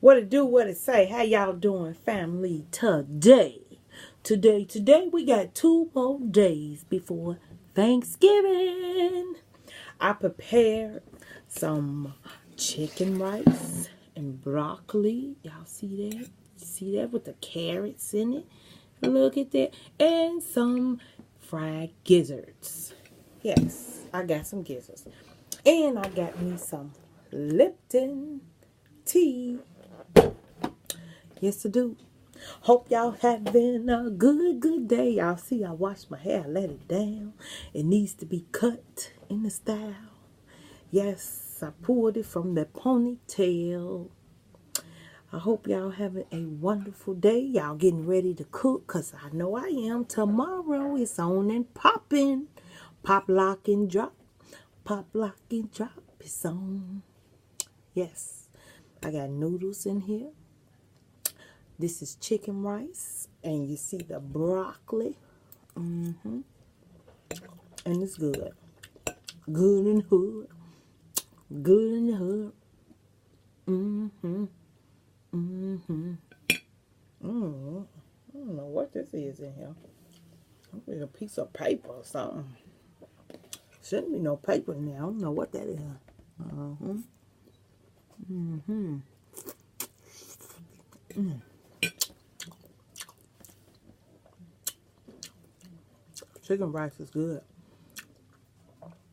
What it do, what it say? How y'all doing, family, today? Today, we got 2 more days before Thanksgiving. I prepared some chicken rice and broccoli. Y'all see that? See that with the carrots in it? Look at that. And some fried gizzards. Yes, I got some gizzards. And I got me some Lipton tea. Yes, I do. Hope y'all having a good day. Y'all see I washed my hair, let it down. It needs to be cut in the style. Yes, I pulled it from the ponytail. I hope y'all having a wonderful day. Y'all getting ready to cook, because I know I am. Tomorrow it's on and popping. Pop, lock, and drop. Pop, lock, and drop. It's on. Yes, I got noodles in here. This is chicken rice, and you see the broccoli. And it's good. Good in the hood. Good in the hood. I don't know what this is in here. It's a piece of paper or something. Shouldn't be no paper in there. I don't know what that is. Chicken rice is good.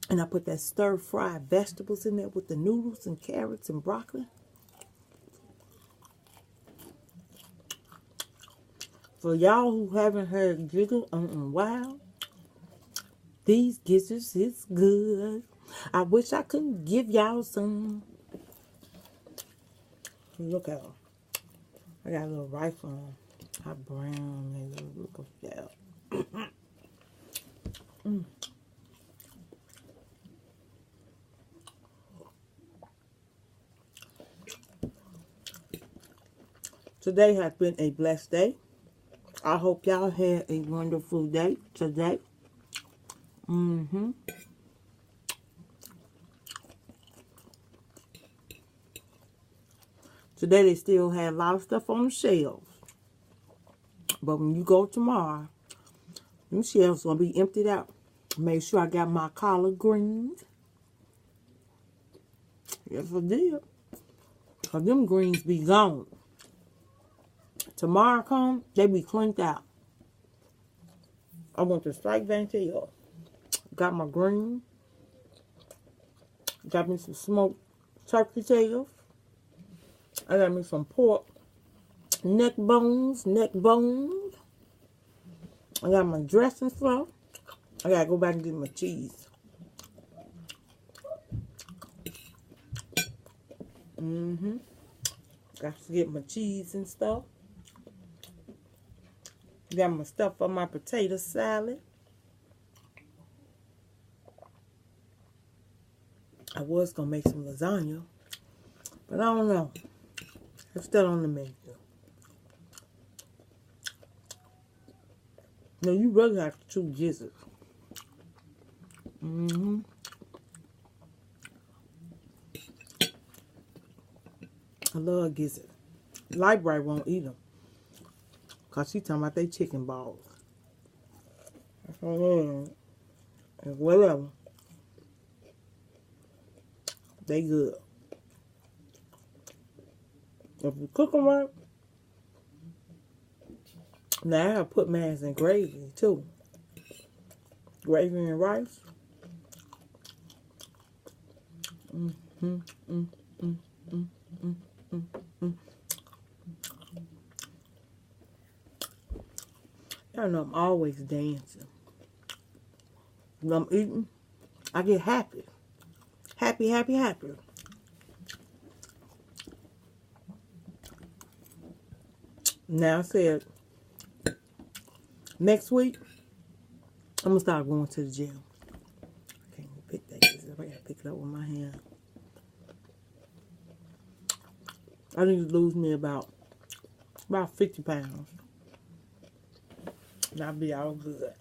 And I put that stir-fried vegetables in there with the noodles and carrots and broccoli. For y'all who haven't heard gizzards in a while, these gizzards is good. I wish I could give y'all some. Look at them. I got a little rice on them. How brown they look at that. Today has been a blessed day. I hope y'all had a wonderful day today. Today they still had a lot of stuff on the shelves. But when you go tomorrow, them shelves gonna be emptied out. Make sure I got my collard greens. Yes, I did. Cause them greens be gone. Tomorrow come, they be cleaned out. I went to Strike Van Tail. Got my green. Got me some smoked turkey tails. I got me some pork neck bones. I got my dressing flour. I gotta go back and get my cheese. Got to get my cheese and stuff. Got my stuff for my potato salad. I was gonna make some lasagna, but I don't know. It's still on the menu. No, you really have to chew gizzards. I love gizzards. Library won't eat them. Because she talking about they chicken balls. That's all and whatever. They good. If you cook them right, now I put mine in gravy too. Gravy and rice. Y'all know I'm always dancing. When I'm eating, I get happy. Happy. Now I said, next week, I'm going to start going to the gym. I can't even pick that up. I got to pick it up with my hand. I need to lose me about 50 pounds. And I'll be all good.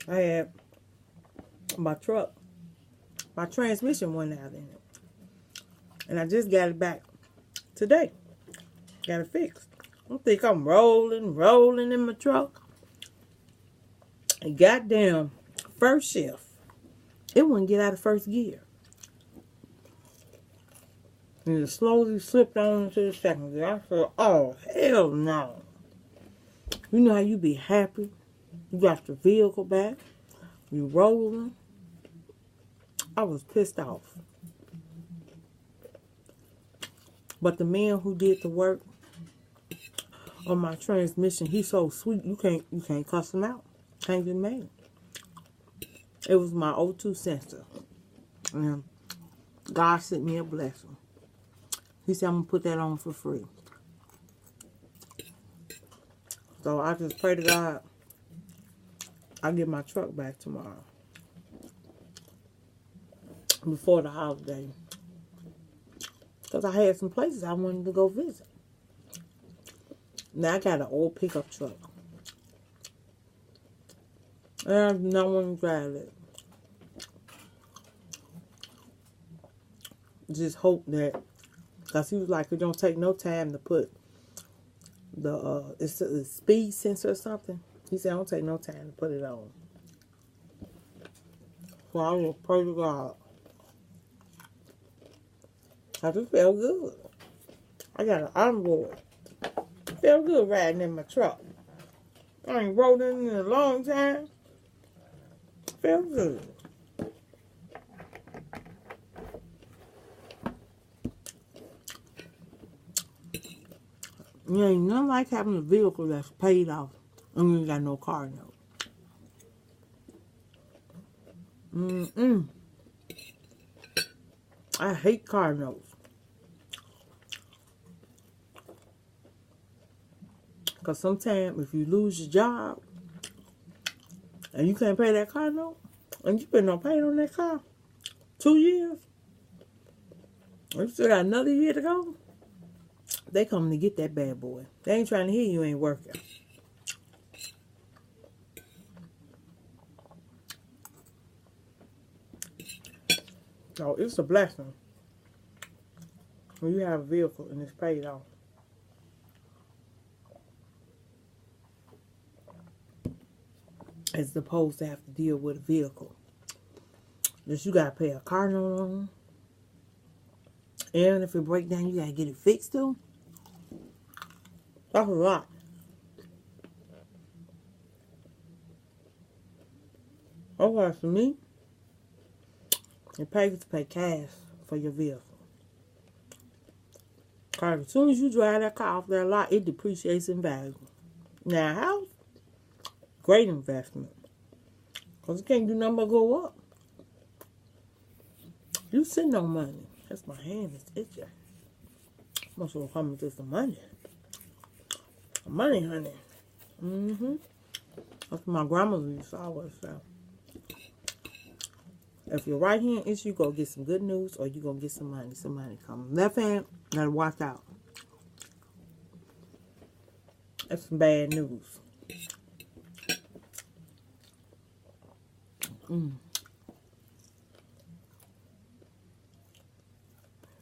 I had my truck, my transmission went out in it. And I just got it back today. Got it fixed. I think I'm rolling in my truck. And goddamn, first shift, it wouldn't get out of first gear. And it slowly slipped on into the second gear. I said, oh, hell no. You know how you be happy? You got your vehicle back. You rolling. I was pissed off. But the man who did the work on my transmission, he's so sweet. You can't cuss him out. Can't get mad. It was my O2 sensor. And God sent me a blessing. He said I'm gonna put that on for free. So I just pray to God I get my truck back tomorrow. Before the holiday. Because I had some places I wanted to go visit. Now I got an old pickup truck. And I do not want to drive it. Just hope that, because he was like, it don't take no time to put it's a speed sensor or something. He said, it don't take no time to put it on. So I just pray to God. I just felt good. I got an onboard. Felt good riding in my truck. I ain't rode in a long time. Felt good. You ain't nothing like having a vehicle that's paid off and you ain't got no car note. I hate car notes. Because sometimes if you lose your job and you can't pay that car note, and you been on paying on that car 2 years, and you still got another year to go, they coming to get that bad boy. They ain't trying to hear you ain't working. So it's a blessing when you have a vehicle and it's paid off. As opposed to have to deal with a vehicle that you gotta pay a car note on. And if it breaks down, you gotta get it fixed too. That's a lot. Okay, for me, it pays to pay cash for your vehicle. Because as soon as you drive that car off that lot, it depreciates in value. Now, a house, great investment. Because it can't do nothing but go up. You sitting on money. That's my hand is itching. Must have come to some money. Money, honey. That's what my grandma used to always say. If your right hand itch, you go get some good news or you gonna get some money. Some money coming. Left hand, gotta watch out. That's some bad news.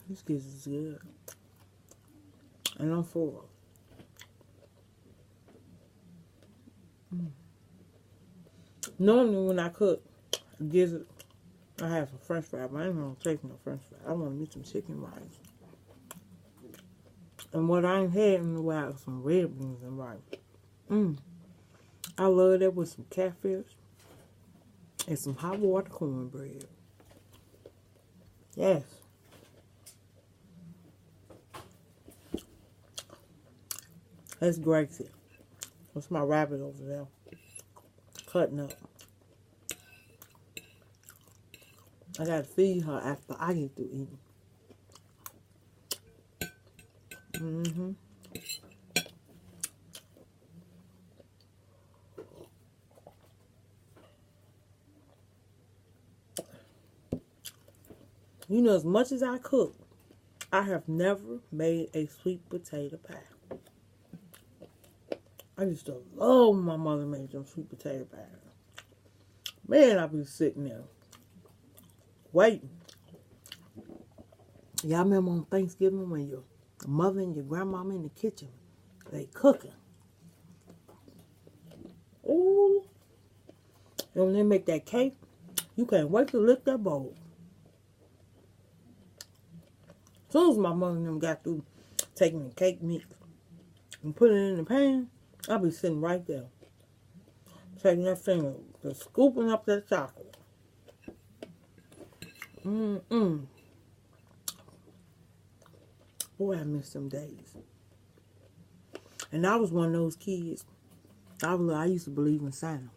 This gizzard is good. And I'm full. Normally when I cook gizzard, I have some french fries, but I ain't gonna take no french fries. I want me some chicken rice. And what I ain't had in a while is some red beans and rice. I love that with some catfish and some hot water cornbread. Yes. That's Gracie. That's my rabbit over there. Cutting up. I gotta feed her after I get through eating. You know, as much as I cook, I have never made a sweet potato pie. I used to love when my mother made them sweet potato pies. Man, I be sitting there waiting. Y'all remember on Thanksgiving when your mother and your grandmama in the kitchen, they cooking. Ooh. And when they make that cake, you can't wait to lick that bowl. As soon as my mother and them got through taking the cake mix and putting it in the pan, I'll be sitting right there. Taking that finger, just scooping up that chocolate. Boy, I miss them days. And I was one of those kids. I used to believe in Santa.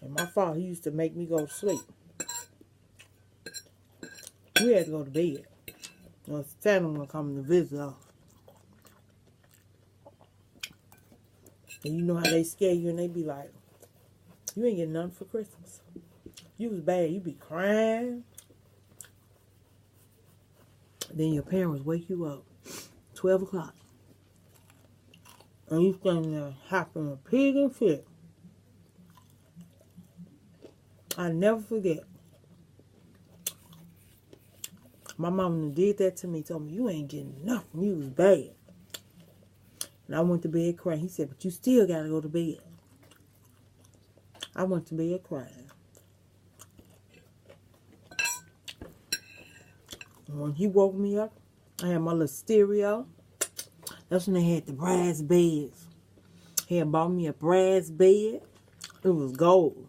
And my father, he used to make me go to sleep. We had to go to bed. Santa was coming to visit us. And you know how they scare you and they be like, you ain't getting nothing for Christmas. You was bad. You be crying. Then your parents wake you up 12 o'clock. And you standing there hopping a pig and fit. I never forget. My mama did that to me. Told me, you ain't getting nothing. You was bad. And I went to bed crying. He said, but you still got to go to bed. I went to bed crying. And when he woke me up, I had my little stereo. That's when they had the brass beds. He had bought me a brass bed. It was gold.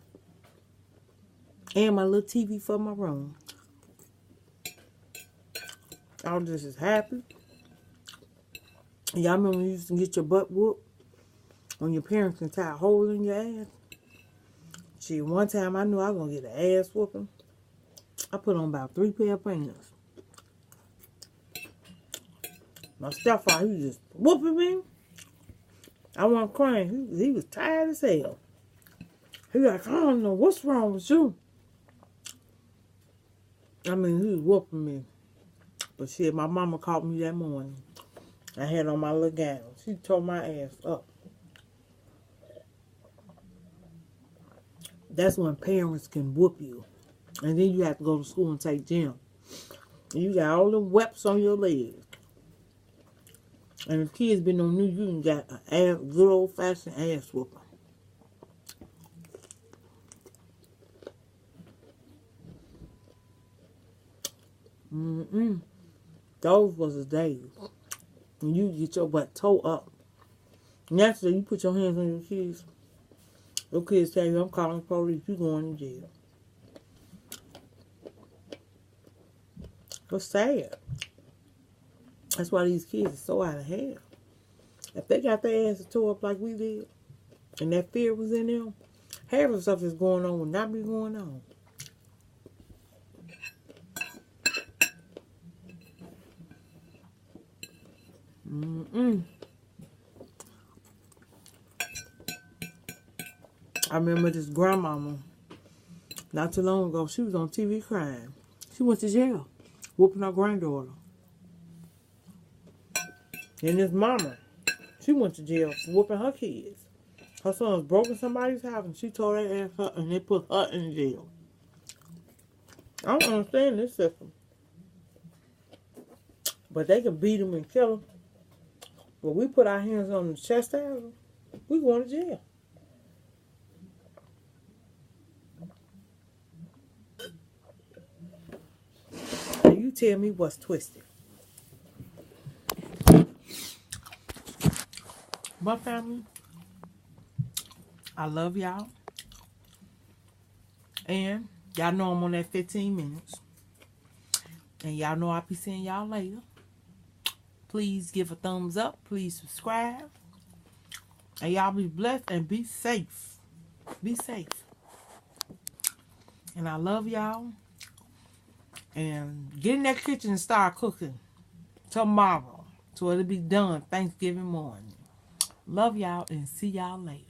And my little TV for my room. I was just as happy. Y'all remember when you used to get your butt whooped? When your parents can tie a hole in your ass? Shit, one time I knew I was going to get an ass whooping. I put on about 3 pair of pants. My stepfather, he was just whooping me. I wasn't crying. He was tired as hell. He was like, I don't know what's wrong with you. I mean, he was whooping me. But shit, my mama called me that morning. I had on my little gown. She tore my ass up. That's when parents can whoop you. And then you have to go to school and take gym. And you got all the whelps on your legs. And if kids been on you got a good old-fashioned ass whooping. Those was the days. And you get your butt towed up. Naturally, you put your hands on your kids. Your kids tell you, I'm calling the police. You going to jail. It's sad. That's why these kids are so out of hand. If they got their asses tore up like we did, and that fear was in them, half of the stuff that's going on would not be going on. I remember this grandmama, not too long ago, she was on TV crying. She went to jail, whooping her granddaughter. And this mama, she went to jail for whooping her kids. Her son was broke in somebody's house and she tore their ass up and they put her in jail. I don't understand this system. But they can beat them and kill them. But we put our hands on the chest area, we going to jail. And you tell me what's twisted. My family, I love y'all. And y'all know I'm on that 15 minutes. And y'all know I'll be seeing y'all later. Please give a thumbs up. Please subscribe. And y'all be blessed and be safe. Be safe. And I love y'all. And get in that kitchen and start cooking tomorrow. So it'll be done Thanksgiving morning. Love y'all and see y'all later.